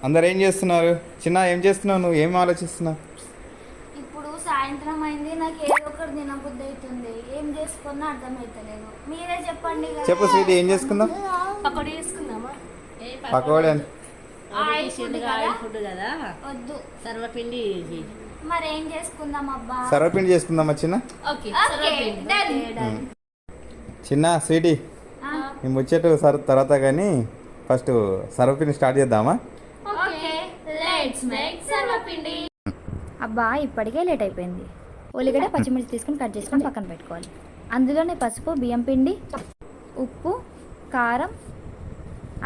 అందరు ఏం చేస్తున్నారు? చిన్న ఏం చేస్తున్నావు? నువ్వు ఏం ఆలోచిస్తున్నావు? ఇప్పుడు సాయంత్రం అయింది, నాకు ఏదో ఒకటి తినబుద్ధి అవుతుంది. ఏం చేసుకున్నా అర్థమవుతలేదు. మీరే చెప్పండి కదా. చెప్పు స్వీటీ, ఏం చేసుకుందాం? పకోడీ చేసుకుందామా? పకోడీ అని ఆయిల్ ఫుడ్ కదా? ఆయిల్ ఫుడ్ కదా, వద్దు. సర్వపిండి. మరి ఏం చేసుకుందాం అబ్బా? సర్వపిండి చేసుకుందామా చిన్న? Okay, okay, done. చిన్న స్వీటీ, మేము వచ్చేటు తర్వాత కానీ ఫస్ట్ సర్వపిండి స్టార్ట్ చేద్దామా? ఓకే, లెట్స్ మేక్ సర్వపిండి. అబ్బా ఇప్పటికే లేట్ అయిపోయింది. ఉల్లిగడ్డ పచ్చిమిర్చి తీసుకొని కట్ చేసుకొని పక్కన పెట్టుకోవాలి. అందులోనే పసుపు, బియ్యం పిండి, ఉప్పు, కారం,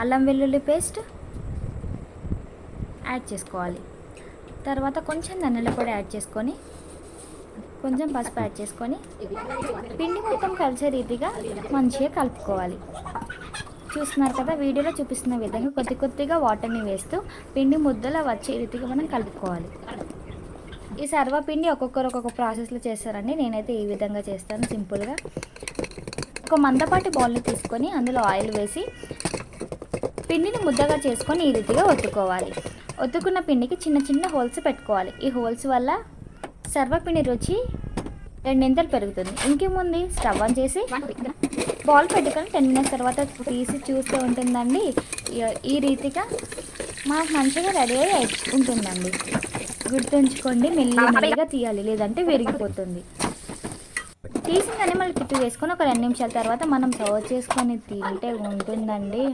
అల్లం వెల్లుల్లి పేస్ట్ యాడ్ చేసుకోవాలి. తర్వాత కొంచెం ధనియాల పొడి యాడ్ చేసుకొని, కొంచెం పసుపు యాడ్ చేసుకొని పిండి మొత్తం కలిసే రీతిగా మంచిగా కలుపుకోవాలి. చూస్తున్నారు కదా, వీడియోలో చూపిస్తున్న విధంగా కొద్ది కొద్దిగా వాటర్ని వేస్తూ పిండి ముద్దలా వచ్చే రీతిగా మనం కలుపుకోవాలి. ఈ సర్వపిండి ఒక్కొక్కరు ఒక్కొక్క ప్రాసెస్లో చేస్తారండి. నేనైతే ఈ విధంగా చేస్తాను సింపుల్గా. ఒక మందపాటి బౌల్ని తీసుకొని అందులో ఆయిల్ వేసి పిండిని ముద్దగా చేసుకొని ఈ రీతిగా ఒత్తుకోవాలి. ఒత్తుకున్న పిండికి చిన్న చిన్న హోల్స్ పెట్టుకోవాలి. ఈ హోల్స్ వల్ల సర్వపిండి రుచి రెండింతలు పెరుగుతుంది. ఇంకేముంది, స్టవ్ ఆన్ చేసి బాల్ పెట్టుకొని 10 minutes తర్వాత తీసి చూస్తూ ఉంటుందండి. ఈ రీతిగా మాకు మంచిగా రెడీ అయి ఉంటుందండి. గుర్తుంచుకోండి, మెల్లిగా తీయాలి, లేదంటే విరిగిపోతుంది. తీసిందని మళ్ళీ తిప్పి వేసుకొని ఒక 2 నిమిషాల తర్వాత మనం సర్వ్ చేసుకొని తింటే ఉంటుందండి.